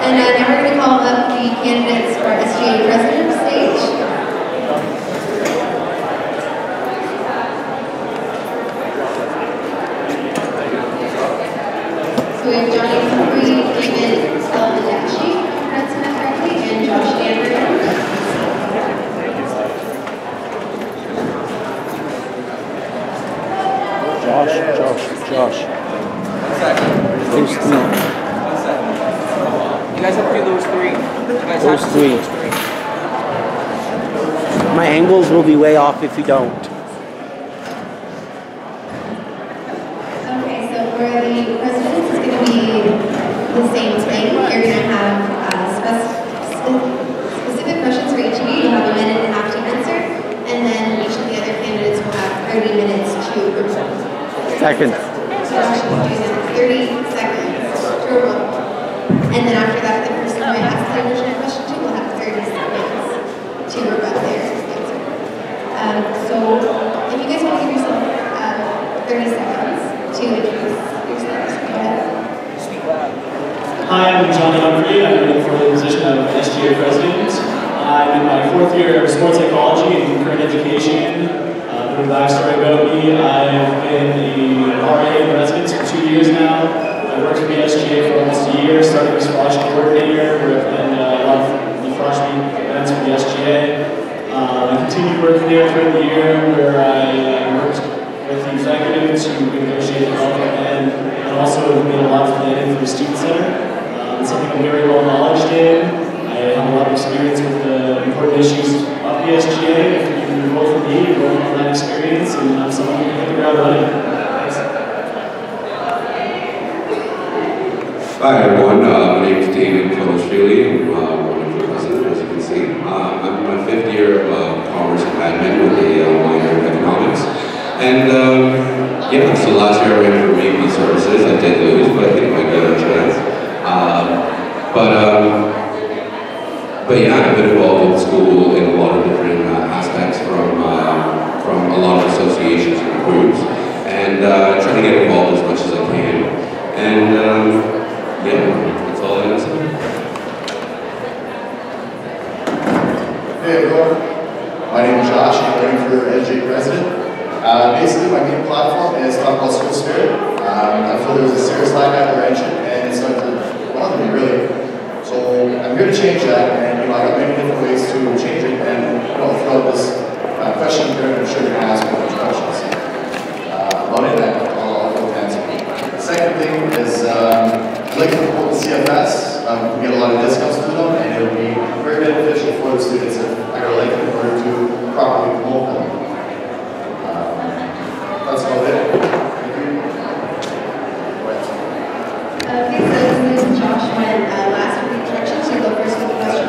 And now we're going to call up the candidates for SGA President stage. So we have Johnny Humphrey, David Salvadaci, pronouncing that correctly, and Josh Danbury. Josh. 1 second. Those three. 1 second. You guys have to do those three. Those three. My angles will be way off if you don't. Okay, so for the presidents, it's going to be the same thing. You're going to have specific questions for each of you. You'll have a minute and a half to answer, and then each of the other candidates will have 30 minutes to respond. Second. So actually do that 30 seconds to rebuttal. And then after that, the person who asks the original question to will have 30 seconds to rebut their answer. So if you guys want to give yourself 30 seconds to introduce yourselves, go ahead. Hi, I'm Johnny Humphrey. I'm running for the position of SGA President. I'm in my 4th year of sports psychology and current education. A bit of backstory about me: I've been a RA in residence for 2 years now. I worked for the SGA for almost a year, started as frosh coordinator, and a lot of the frosh events for the SGA. I continued working there throughout the year, where I worked with the executives to negotiate development and also made a lot of planning for the student center. It's something I'm very well knowledge in. I have a lot of experience with the important issues of the SGA. If you vote for me, you're voting on that experience, and I'm someone who can hit the ground running. Thanks. Hi everyone, my name is David Konoshvili. I'm running for president, as you can see. I'm in my 5th year of commerce and admin with a minor in economics. And yeah, so last year I ran for VP services. I did lose, but I think I might get a chance. But yeah, I've been involved in school in a lot of different aspects, from a lot of associations and groups, and trying to get involved as much as I can. And yeah, that's all I have to say. Hey everyone, my name is Josh. I'm running for SGA President. Basically, my main platform is talk about school spirit. I feel there was a serious lack of apprehension, and it's starting to bother me, really. So I'm here to change that, and I got many different ways to change it. And throughout this question period, I'm sure you're going to ask me a bunch of questions about it, and I'll go answer. The second thing is, I'd like to promote the CFS. We get a lot of discounts through them, and it would be very beneficial for the students if I got a link in order to properly promote them. That's about it. Okay, so this is Josh went last with the introductions. You go first with the question.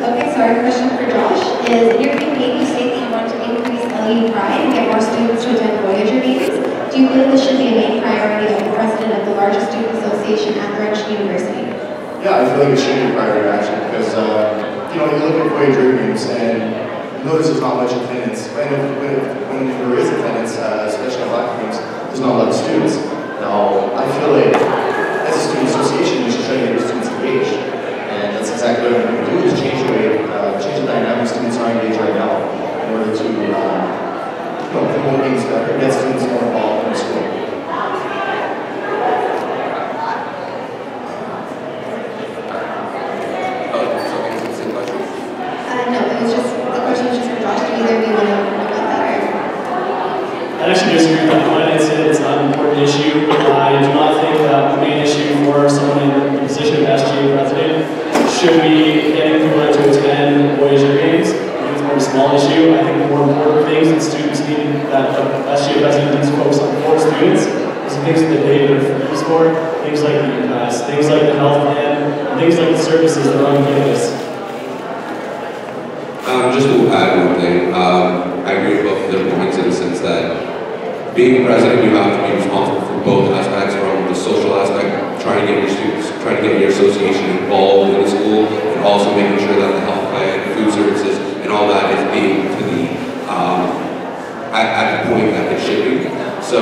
Okay, so our question for Josh is, in your campaign, you state that you want to increase LU Pride and get more students to attend Voyager meetings. Do you feel this should be a main priority of the president of the largest student association at Laurentian University? Yeah, I feel like it should be a priority actually, because you look at Voyager meetings and you notice there's not much attendance. When there is attendance, especially on black meetings, there's not a lot of students. Now, I feel like as a student association, we should try to get the students engaged. And that's exactly what I'm going to do, is change the dynamics students are engaged right now in order to promote things better, get students more involved in school. No, it was just, the question was just for Josh. Do either of you want to know about that? I actually disagree with that point. I'd say it's not an important issue. I do not think that the main issue for someone in the position of SGA President should be getting people to attend Voyager meetings. I think it's more of a small issue. I think the more important things that students need, that the SGA President needs to focus on for students, is the things that they pay their fees for, things like the UMass, things like the health plan, and things like the services that are on campus. Just to add one thing, I agree with both of their points in the sense that being president, you have to be responsible for both aspects, from the social aspect, trying to get your students, trying to get your association involved in the school, and also making sure that the health plan, food services, and all that is being to the at the point that it should be. So,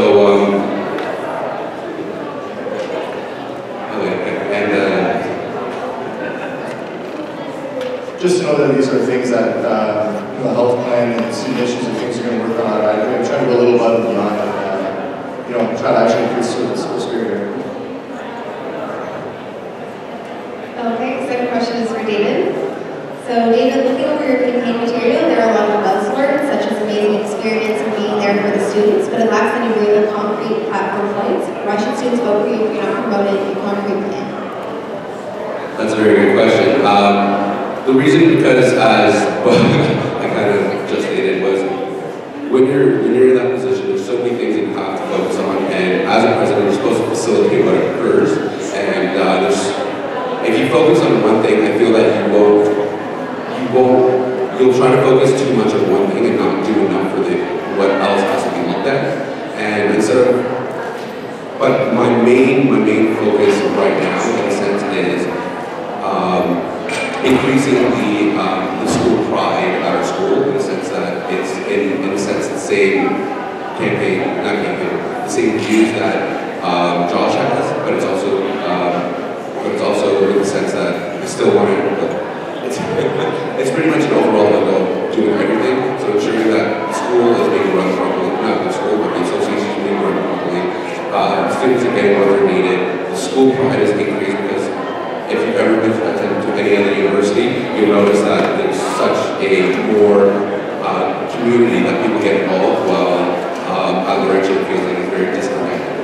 just to know that these are things that the health plan and student issues and things you're going to work on. I'm trying to go a little above and beyond and try to actually increase the school spirit here. Okay, second question is for David. So David, looking over your campaign material, there are a lot of buzzwords such as amazing experience and being there for the students, but it lacks any real concrete platform points. Why should students vote for you if you're not promoting a concrete plan? That's a very good question. The reason, because as I kind of just stated, was when you're in that position, there's so many things that you have to focus on, and as a president, you're supposed to facilitate what occurs. And if you focus on one thing, I feel that you'll try to focus too much on one thing and not do enough for what else has to be looked at. And instead of, but my main focus right now, in a sense, is increasing the school pride at our school, in the sense that it's in a sense the same the same views that Josh has, but it's also in the sense that I still want to. It's pretty much an overall level doing everything, so ensuring that the school is being run properly, not the school, but the association is being run properly. Students are getting what they're needed. The school pride is increased because if you've ever been attended to any other university, you'll notice that there's such a more community that people get involved, while other actually feels like it's very disconnected.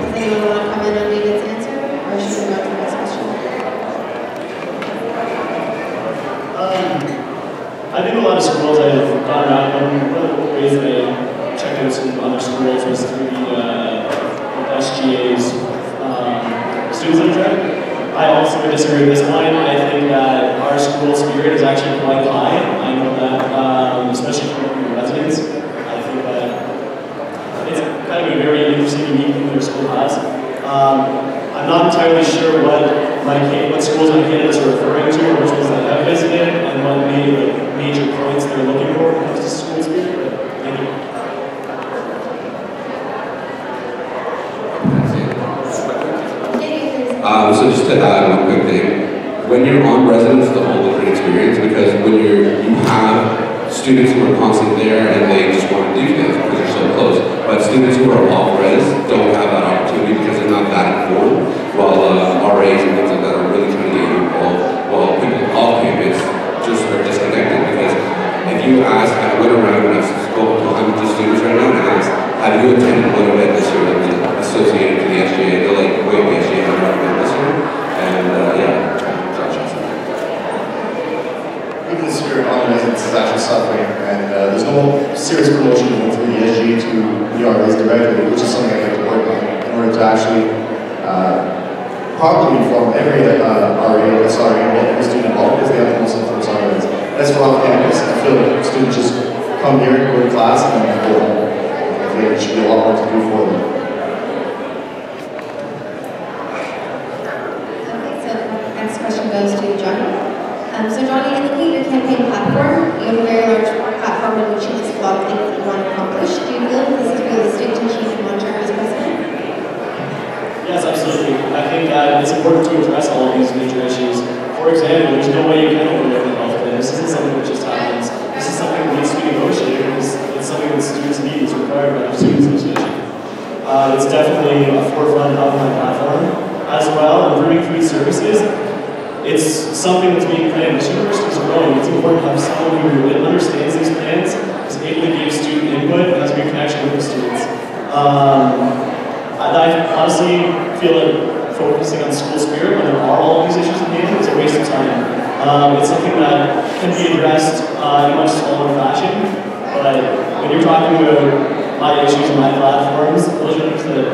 Does anyone want to comment on David's answer, or should we go to the next question? I think a lot of schools I've gone around, one of the ways that I checked out some other schools was through the SGA's student center. I also disagree with this line. I think that our school spirit is actually quite high. I know that, especially from residents. I think that it's kind of a very interesting, unique thing that our school has. I'm not entirely sure what schools my candidates are referring to, or which ones I have visited, and what major points they're looking for when it comes to school spirit. But thank you. So just to add one quick thing, when you're on residence, it's a whole different experience, because when you have students who are constantly there and they just want to do things because you're so close, but students who are off res don't have that opportunity because they're not that informed, while RAs and things like that are really trying to get you involved, while people off campus just are disconnected. Because if you ask, I went around and I've spoken to hundreds of students right now and asked, have you attended one event this year that was associated to the SGA? They're like, wait, the SGA had one event this year? And yeah, Josh has that. Even the spirit on residence is actually suffering, and there's no serious promotion going through the SG to the RAs directly, which is something I'd like to work on in order to actually properly inform every RA or SRA and get every student involved, because they have the most influence on it. As for off campus, I feel like students just come here, go to class, and then go home. There should be a lot more to do for them. Okay, so the next question goes to Johnny. So Johnny, in looking at your campaign platform, you have a very large platform in which you list a lot of things that you want to accomplish. Do you feel that this is realistic to achieve in one term as president? Yes, absolutely. I think that it's important to address all of these major issues. For example, there's no way you can overlook the health plan. This isn't something that just happens. This is something that needs to be negotiated, because it's something that students need. It's required by the Student Association. It's definitely a forefront of my platform. As well, improving food services, it's something that's being planned. This university is growing. It's important to have someone who understands these plans, is able to give student input, and has a good connection with the students. I honestly feel like focusing on school spirit when there are all of these issues in hand is a waste of time. It's something that can be addressed in a much smaller fashion, but when you're talking about my issues and my platforms, those are things that,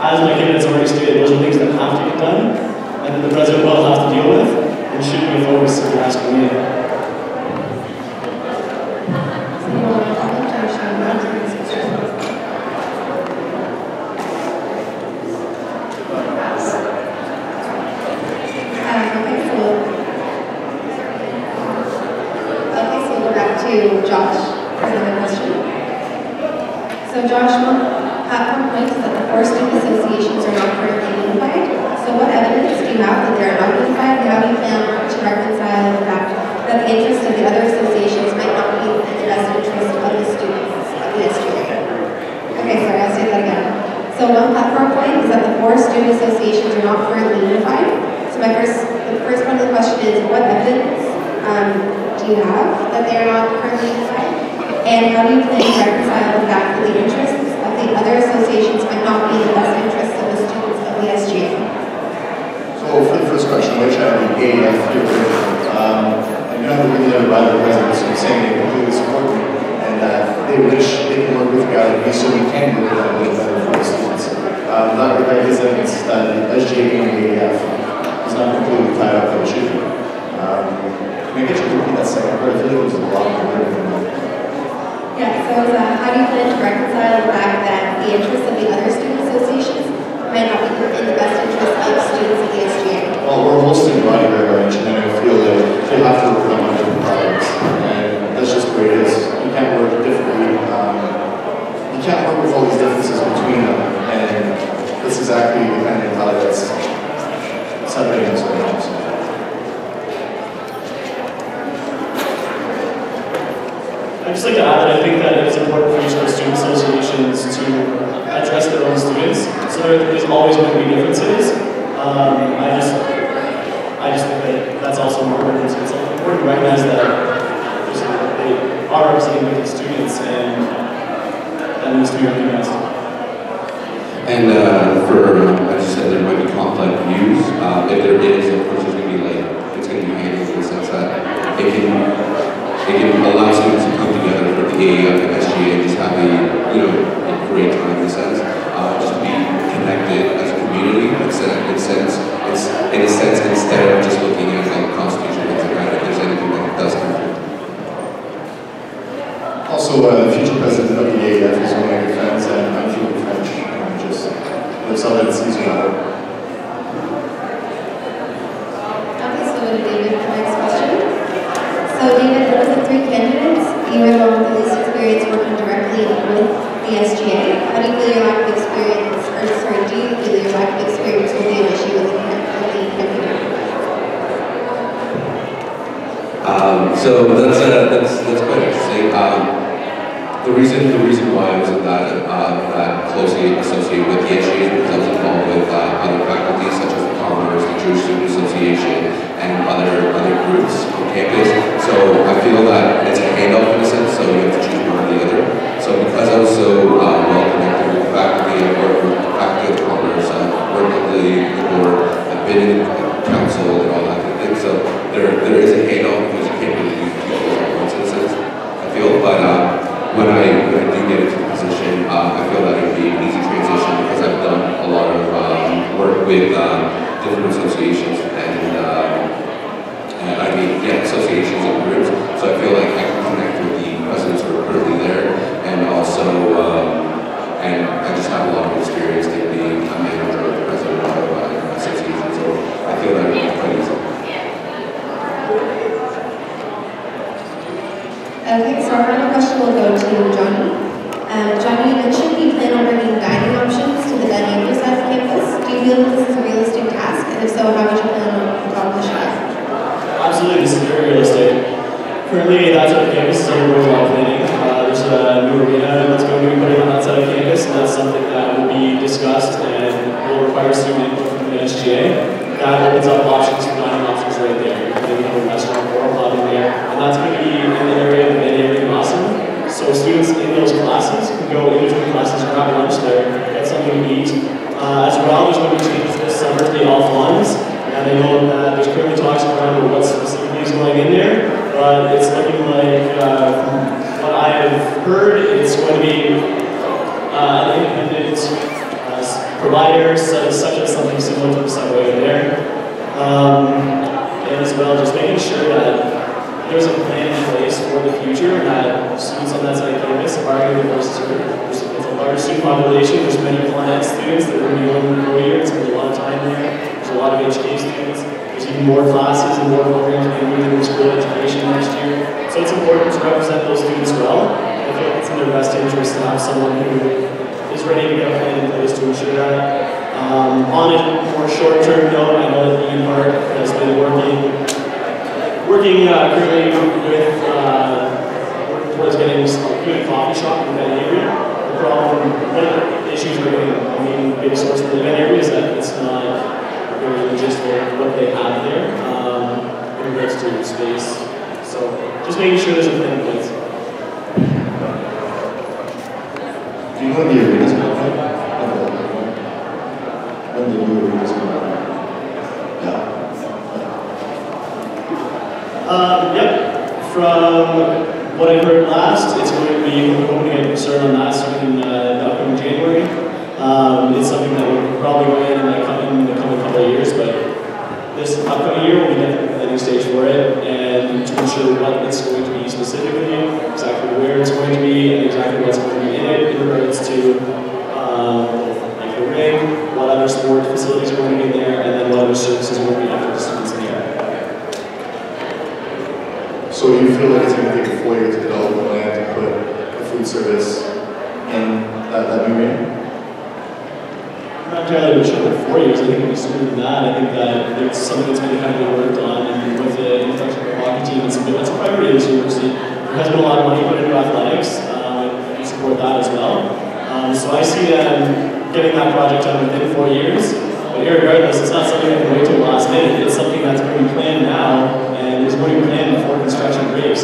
as my candidates already stated, those are things that have to get done, and that the president will have to deal with, and should be a focus if you're asking me. Josh for another question. So Josh, one platform point is that the four student associations are not currently unified. So what evidence do you have that they are not unified? How do you plan to reconcile the fact that the interests of the other associations might not be in the best interest of the students of the SGA? Okay, sorry, I'll say that again. So one platform point is that the 4 student associations are not currently unified. So the first part of the question is, what evidence do you have that they are not currently unified? And how do you plan to reconcile the fact that the interests of the other associations might not be in the best interests of the students of the SGA? So for the first question, which I would be I know that really by the presidents who saying they completely support me and that they wish they can work with Gallagher so we can work with them a little better for the students. That regard is evidence that the SGA and the AAF is not completely tied up that it should be. Can I get you to repeat that second part? I feel like it was a lot more than that. Yeah, so how do you plan to reconcile the fact that the interests of the other student associations might not be in the best interest of students of the SGA? Well, we're hosting Body Range, and I feel that they have to work on different projects. And that's just the way it is. You can't work differently. You can't work with all these differences between them. And that's exactly the kind of mentality that's separating us right now. So. I'd just like to add that I think that it's important for each of the student associations to address their own students. So there's always going to be differences. I just think that that's also important. It's important to recognize that they are representing different students, and that needs to be recognized. And as you said, there might be conflict views. If there is, of course, there's going to be it's going to be handled in the sense that it can allow students to come together for the AAF and SGA and just have a great time in a sense. Just be connected as a community in a sense instead of just looking at constitution things like that, if there's anything that does conflict. Also, the future president of the AAF is one of my good friends, and I'm feeling French. Looks all that it's easier out. Okay, so David, the next question. So David, out of the 3 candidates, you are the one with the least experience working directly with the SGA. How do you feel your lack of experience, do you feel your lack of experience will be an issue with the candidate? So that's quite interesting. The reason why I wasn't that closely associated with the SGA is because I was involved with other faculties such as the Commerce, the Jewish Student Association, and other groups on campus. So I feel that it's a handoff in a sense, so you have to choose one or the other. So because I was so well connected with the faculty, I've worked with the faculty of Commerce, I've worked with the board, I've been in council and all that kind of thing. So there is a handoff because you can't really do people at once in a sense, I feel. But when I do get into the position, I feel that it would be an easy transition because I've done a lot of work with different associations associations and groups. So I feel like I can connect with the presidents who are currently there, and also, and I just have a lot of experience in being a manager or president of an association. So I feel that it would be quite easy. Okay, so our final question will go to Johnny. Johnny, you mentioned you plan on bringing dining options to the Daniel side of campus. Do you feel that this is a realistic task? And if so, how would you plan on accomplishing it? Absolutely, this is very realistic. Currently, that side of campus is undergoing a lot of planning. There's a new arena that's going to be put in on that side of campus, and that's something that will be discussed and will require student input from the SGA. That opens up options for dining options right there. Maybe have a restaurant or a pub in there, and that's going to be in the area of Van Awesome. So students in those classes can go in between classes, grab lunch there, get something to eat. As well, there's going to be changes this summer to the all funds. And I know that there's currently talks around what specifically is going in there, but it's looking like, from what I have heard, it's going to be an independent provider, such as something similar to the subway over there. And as well, just making sure that there's a plan in place for the future, and that students on that side of campus are going to be served. It's a large student population, there's many client students that are going to be willing to go here, and spend a lot of time there. There's a lot of HK students. There's even more classes and more programs being moved into school education next year. So it's important to represent those students well. I feel like it's in their best interest to have someone who is ready to get a plan in place to ensure that. On a more short-term note, I know that the Kennedy Park has been working currently with working towards getting a good coffee shop in that area. The problem, one of the issues we're getting, I mean, big source of the event area is that it's not very logistical what they have there in regards to space. So just making sure there's a plan in place. Do you know when the arena's going to be? When the new arena's going to be? Yep. From what I heard last, it's going to be, we're hoping to get started on that starting in the upcoming January. It's something that we're probably going in the coming couple of years, but this upcoming year we'll be at the planning stage for it, and to ensure what it's going to be specifically, exactly where it's going to be, and exactly what's going to be in it in regards to like the ring, what other sport facilities are going to be there, and then what other services are going to be after the students in the area. So you feel like it's going to take a 4 year to develop the plan to put a food service in that new arena? I'm not entirely sure for 4 years. I think it'll be sooner than that. I think that it's something that's going to kind of be worked on, and with the introduction of the hockey team, it's a priority of this university. There has been a lot of money put into athletics, and we support that as well. So I see them getting that project done within 4 years. But irregardless, it's not something that can wait till the last minute. It's something that's going to be planned now, and is going to be planned before construction breaks,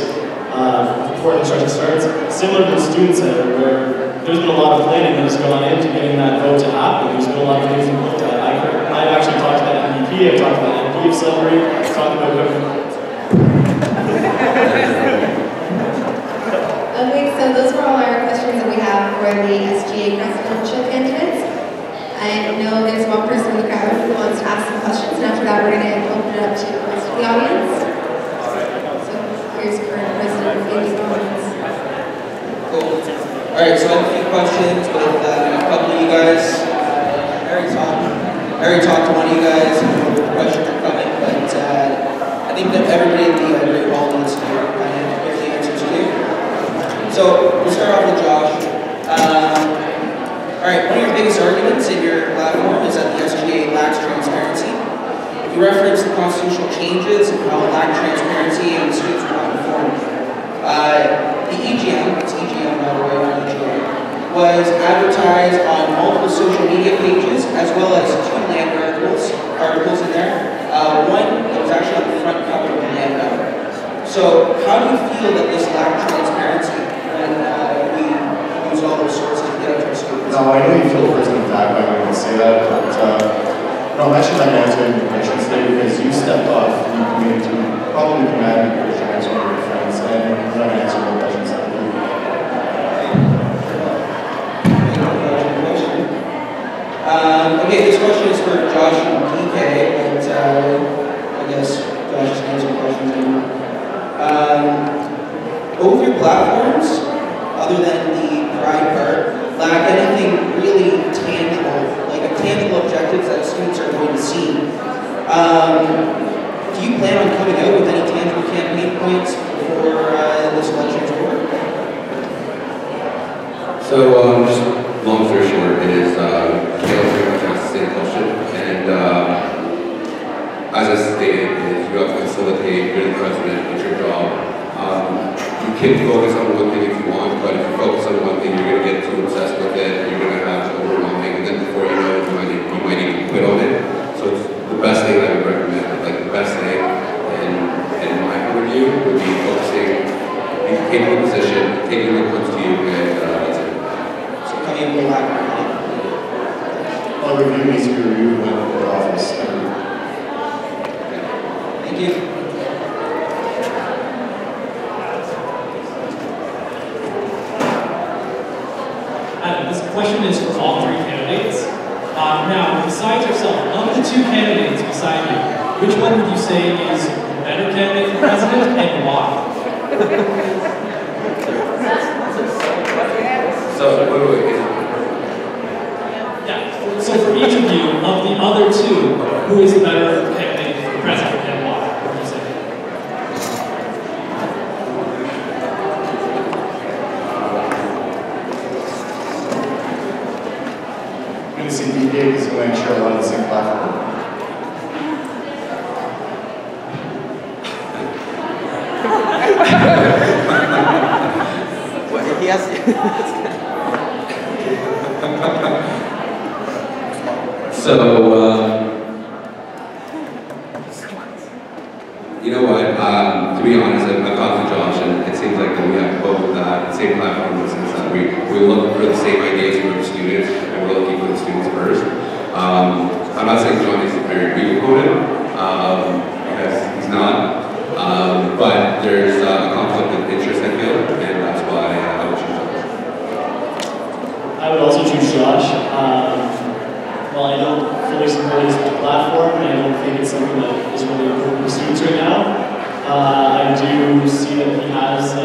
before construction starts. Similar to the student center, where there's been a lot of planning that has gone into getting that vote to happen. There's been a lot of things we've looked at. I've actually talked to that MVP, I've talked to that MP of Sudbury, I've talked about Okay, so those were all our questions that we have for the SGA presidential candidates. I know there's one person in the crowd who wants to ask some questions, and after that we're going to open it up to the rest of the audience. So here's current president of the audience. Cool. Alright, so I have a few questions with a couple of you guys. I already talked to one of you guys, and the questions are coming, but I think that everybody in the Great Hall needs to hear the answers to. So we'll start off with Josh. Alright, one of your biggest arguments in your platform is that the SGA lacks transparency. You reference the constitutional changes and how it lacked transparency and the students were not informed. The EGM, it's EGM by the way, not EGM, was advertised on multiple social media pages as well as 2 land articles in there. One that was actually on the front cover of the land cover. So how do you feel that this lacked transparency when we use all those sources to get out to our students? No, I know you feel personally attacked by me when I say that, but no, I'm actually not answering your question today because you stepped off and you committed to probably commanding your friends or your friends, and I'm not answering your questions. Okay, this question is for Josh and DK, but I guess Josh just answered the questions anymore. Both your platforms, other than the Pride part, lack anything really tangible, like a tangible objectives that students are going to see. Do you plan on coming out with any tangible campaign points before this election is over? So, just long story short is, Kale pretty much asked the same question, and as I stated, is you have to facilitate, you're the president, it's your job. You can focus on one thing if you want, but if you focus on one thing, you're going to get too obsessed with it, you're going to have overwhelming, and then before you know it, you might even quit on it. So it's the best thing I would recommend, like the best thing, in my point of view, would be focusing, taking a position, taking what comes to you, and that's it. So coming in with lack of money. Well, review needs to be reviewed when the office. Thank you. This question is for all 3 candidates. Now, besides yourself, of the 2 candidates beside you, which one would you say is the better candidate for president and why? So, wait. Yeah, so for each of you, of the other 2, who is the better candidate for president and why? What would you say? I'm going to say DK because we're going to share a lot of the same platform. What, he has. So, you know what? To be honest, I've talked to Josh, and it seems like that we have both the same platform in the sense that we look for the same ideas from the students, and we're looking for the students first. I'm not saying John is a very big opponent, because he's not, but there's a conflict of interest, I feel, and that's why I would choose Josh. I would also choose Josh. While I don't fully support his platform, and I don't think it's something that is really important for students right now, I do see that he has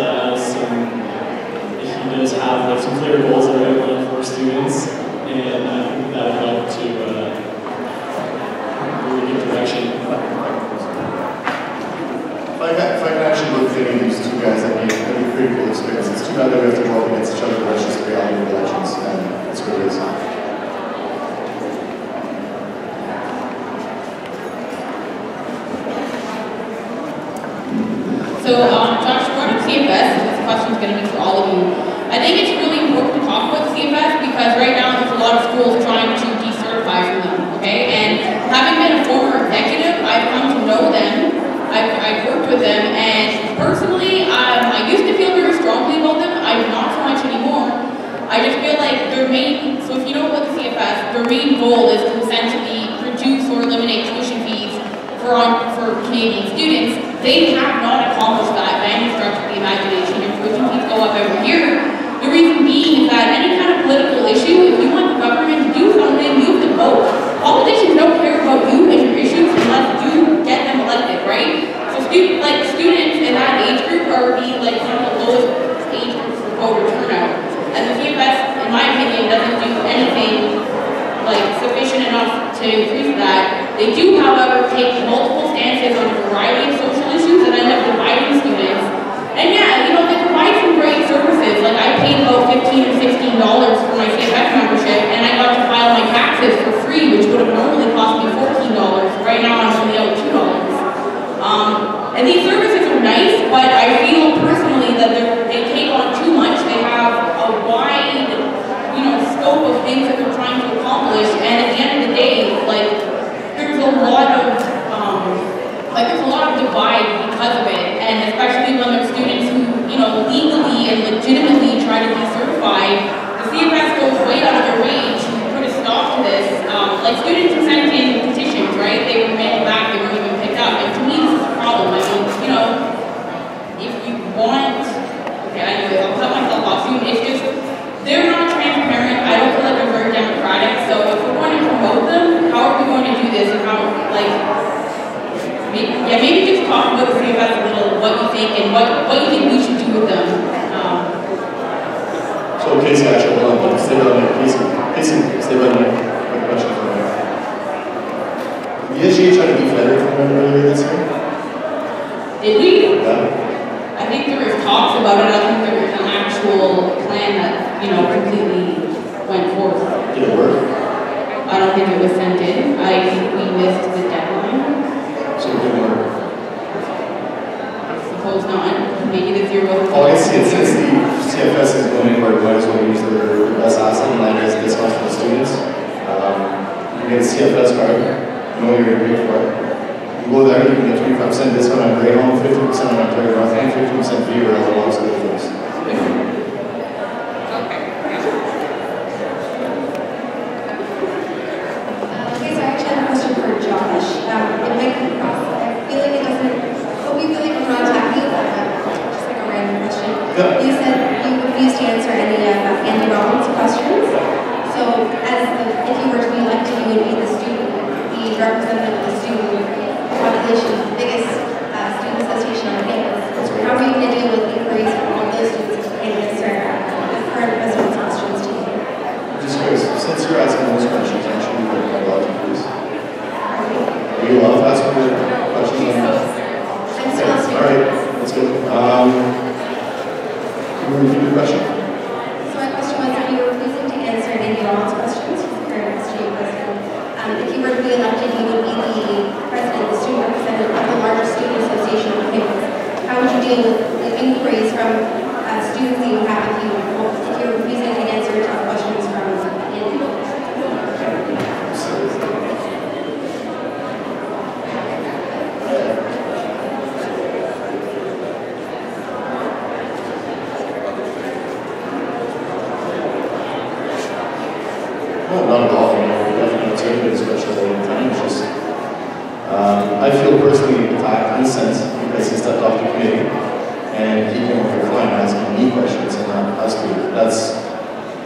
he does have like, some clear goals that are outlined for students, and I think that would help to really give direction. If I can actually look at any of these two guys, that'd be a pretty cool experience. It's too bad that we have to go up against each other, but that's just the reality of elections, and it's what it is. So, Josh, regarding CFS, this question is going to be for all of you. I think it's really important to talk about CFS because right now there's a lot of schools trying to decertify from them, okay? And having been a former executive, I've come to know them, I've worked with them, and personally, I used to feel very strongly about them. I do not so much anymore. I just feel like their main, so if you know about the CFS, their main goal is to essentially reduce or eliminate tuition fees for Canadian students. They have not accomplished that by any stretch of the imagination. Your tuition fees go up every year. The reason being is that any kind of political issue, if you want the government to do something, you have to vote. Politicians don't care about you and your issues unless you get them elected, right? So students in that age group are one of the lowest age groups for voter turnout. And the CFS, in my opinion, doesn't do anything sufficient enough to increase that. They do, however, take multiple stances on a variety of social issues that end up dividing students. And yeah, they provide some great services. Like I paid about $15 or $16 for my CFS membership, and I got to file my taxes for free, which would have normally cost me $14. Right now, I'm only out $2. And these services are nice, but I feel personally that they take on too much. They have a wide, scope of things that they're trying to accomplish, and at the end of the day, there's a lot of divide because of it, and especially when there's students who, legally and legitimately try to decertify. The CFS goes way out of their way to put a stop to this. Students who sent in petitions, right? They were mailed back, they weren't even picked up, and to me this is a problem. I mean, if you want, okay, anyways, I'll cut myself off soon. It's just, they're not transparent. I don't feel like they're very democratic. So if we're going to promote them, how are we going to do this? And how, maybe just talk about the CFS a little, what you think and what you think we should do with them. So, Casey, actually, hold on. Stay by the mic. Casey, stay by the mic. Quick question for you. The SGA tried to defender from them earlier this year? Did we? Yeah. I think there was talks about it. I think there was an actual plan that, completely went forth. Did it work? I don't think it was sent in. I think we missed the deadline. So it didn't work. Suppose not. Maybe this year wasn't. Oh, I see. It says the CFS is going anywhere, we might as well use their best asset, and that is discounts for the students. You get a CFS card, you know what you're going to pay for it. You go there, you can get 25% discount on Greyhound, 50% on Ontario North, and 50% Beaver as well as the difference. Okay, so I actually have a question for Josh. It might come across, I feel like it doesn't, hope you feel like we're not attacking you, just like a random question. Yeah. You said you refused to answer any of Andy Robbins' questions. So, if you were to be elected, you would be the representative of the student population, the biggest student association on campus. How are you going to deal with inquiries from all those students and answer the current president's questions to you? Just curious, since you're asking those questions, I'm sure you would have a lot to please. Are you allowed to ask me questions on that? I'm still asking. All right, let's go. Can you repeat your question? So my question was, if you were refusing to answer Andy Robbins' questions, the current SGA president, if you were to be elected, you would be the president, the student representative of the largest student association on campus. How would you deal with the inquiries from students that you have if you're refusing to answer tough questions from No, not at all. We definitely take it, especially all the time. It's just, I feel personally attacked in a sense because he stepped off the committee and he came over the line asking me questions and not us to. That's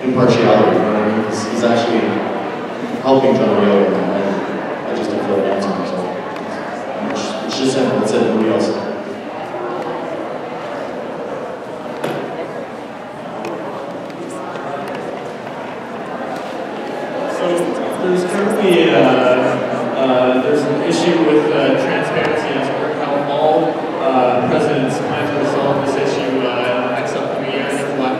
impartiality, you know what I mean? He's actually helping John Rio and I just don't feel like answering him. It's just simple. That's it. Nobody else. There's currently there's an issue with transparency as to how all presidents plan to resolve this issue next upcoming year in the Black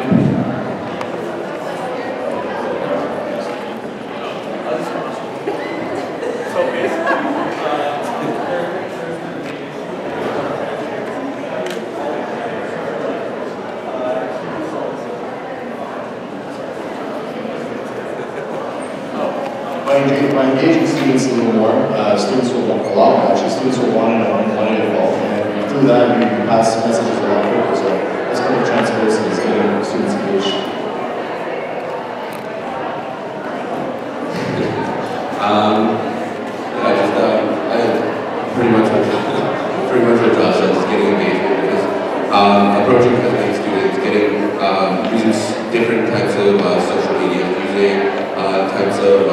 By engaging students a little more, students will want a lot more. Actually, students will want to know and want to get involved, and through that, we can pass messages a lot quicker. So that's kind of transparency is getting students engaged. I pretty much what Josh said, just getting engagement because approaching ethnic students, getting using different types of social media, using types of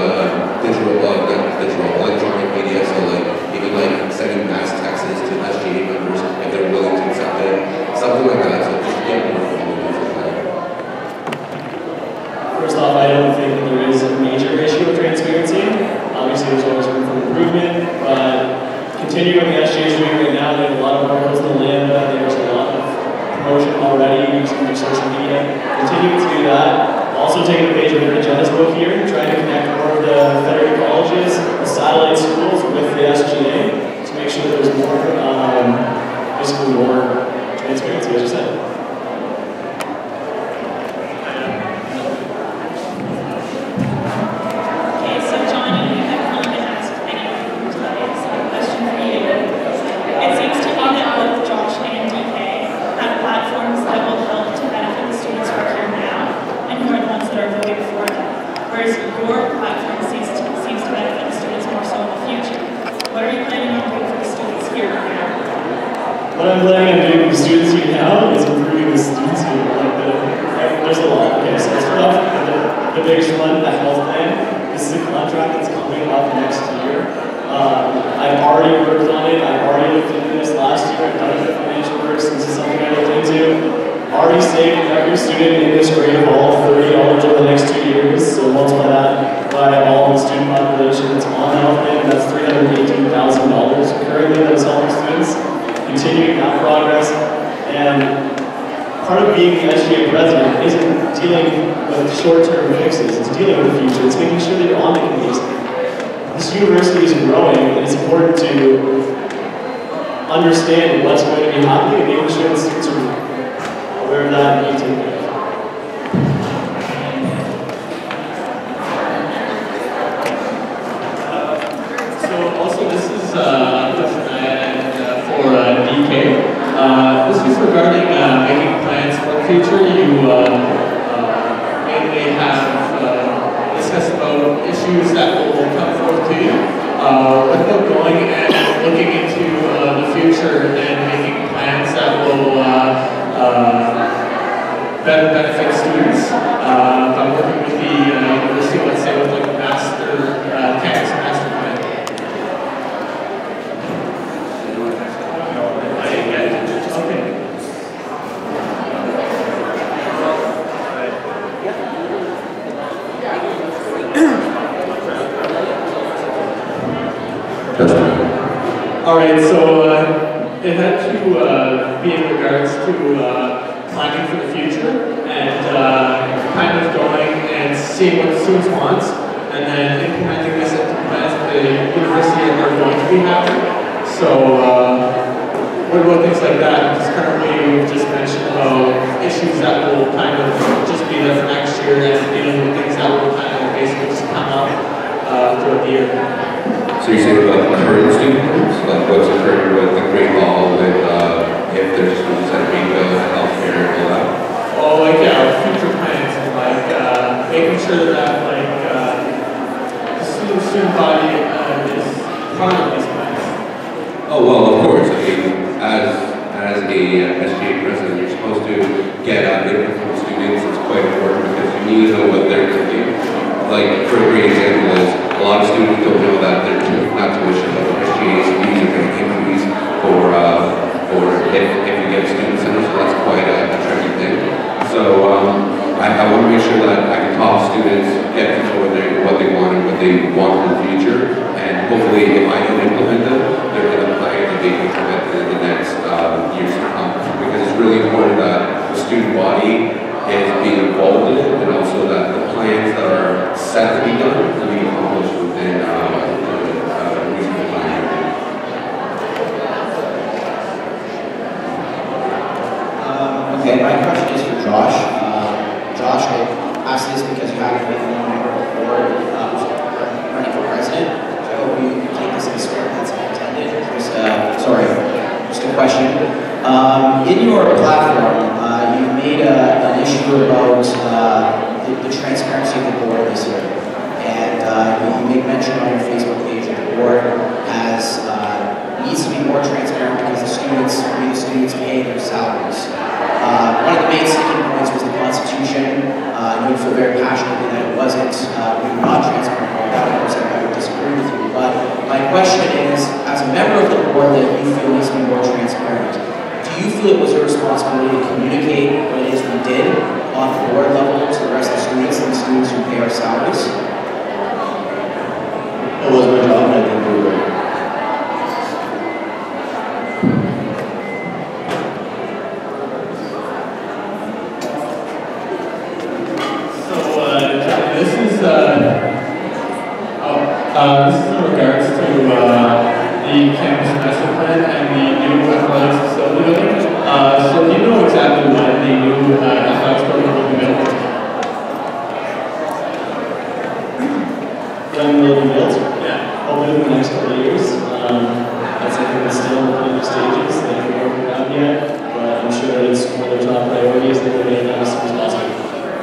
electronic media, so like even like sending mass texts to SGA members if they're willing to accept it, something like that. So just get more involved with that. First off, I don't think that there is a major issue with transparency. Obviously, there's always room for improvement, but continuing what the SGA is doing right now, they have a lot of articles in the Lambda, there's a lot of promotion already using their social media. Continuing to do that. Also taking a page from Jenna's book here, trying to connect more of the federal colleges, the satellite schools with the SGA to make sure that there's more, basically more transparency, as you said. Okay, so Johnny, you haven't really been asked anything today, so a question for you. It seems to me that both Josh and DK have platforms that will help to benefit the students who are here now, and who are the ones that are voting for them. Whereas your platform seems to benefit the students more so in the future. What are you planning on doing for the students here now? What I'm planning on doing for the students here now is improving the students here. There's a lot. Okay, so let's start off with the biggest one, the health plan. This is a contract that's coming up next year. I've already worked on it. I've already looked into this last year. I've done a bit of financial work, so this is something I looked into. Already saved every student in this grade of all $30 over the next 2 years, so multiply that by all the student population that's on health plan, that's $318,000 currently that is helping students, continuing that progress, and part of being the SGA president isn't dealing with short-term fixes, it's dealing with the future, it's making sure that you're on the committees. This university is growing, and it's important to understand what's going to be happening and making sure the students are aware of that and maintain it. So also this is a question I had for DK. This is regarding making plans for the future. You mainly have discussed about issues that will come forth to you. What about going and looking into the future and making plans that will better benefit students by working with the university, let's say with like a campus master plan? All right, so it had to be in regards to planning for the future and kind of going and seeing what the students want and then implementing this into plans that the university are going to be having. So what about things like that? Because currently we've just mentioned about issues that will kind of just be there for next year and dealing with things that will kind of basically just come up throughout the year. So you're saying about current student groups, like what's occurring with the Great Law, with if there's students that are being built, healthcare, and all that? Oh, like yeah, future plans and like making sure that like the student body is part of these plans. Oh well, of course. I mean, as a SGA president, you're supposed to get input from students. It's quite important because you need to know what they're thinking. Like for a great example is a lot of students don't know that their not tuition, but their SGA's fees are going to increase for if you get student centers. So that's quite a tricky thing. So I want to make sure that I can talk to students, get to know what they want and what they want for the future, and hopefully if I can implement them, they're in a plan that they can implement in the next years to come. Because it's really important that the student body is being involved in it, and also that the plans that are set to be done can be accomplished within a reasonable time. Okay, my question is for Josh. Josh, I asked this because you haven't been a member of the board running for president. So I hope you take this in the spirit that's intended. Just a question. In your platform, you made an issue about the transparency of the board this year. And you made mention on your Facebook page that the board needs to be more transparent because the students pay their salaries. One of the main sticking points was the Constitution. You feel very passionately that it wasn't. We were not transparent about that. Of course, I would disagree with you. But my question is, as a member of the board that you feel needs to be more transparent, do you feel it was your responsibility to communicate what it is we did on the board level to the rest of the students and the students who pay our salaries? It was my job, and I didn't do it. This is in regards to the campus master plan and the new athletics facility building. So do you know exactly when the new athletics program will be built? When will it be built? Yeah. Hopefully in the next couple of years. That's something that's still in the stages. They haven't worked out yet, but I'm sure it's one of their top priorities that they're going to have as soon as possible.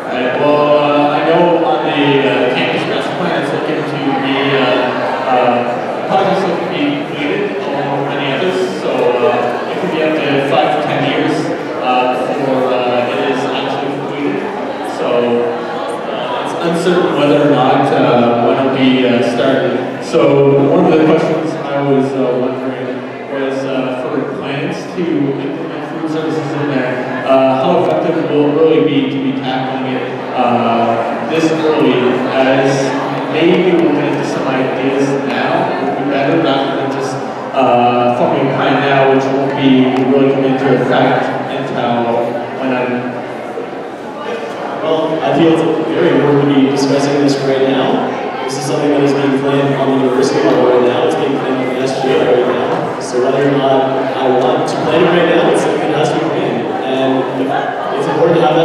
Alright, well, I know on the campus master plan it's looking to be projects that can be completed along with many others, so it could be up to 5 to 10 years before it is actually completed. So it's uncertain whether or not when it'll be started. So one of the questions I was wondering was for plans to implement food services in there, how effective will it really be to be tackling it this early, as maybe we'll get into some ideas now would be better rather than just forming a plan now, which won't be really come into effect until when I'm. Well, I feel it's very important to be discussing this right now. This is something that is being planned on the university level right now. It's being planned on the SGA right now. So whether or not I want to plan it right now, it's something that has to be planned. And it's important to have that.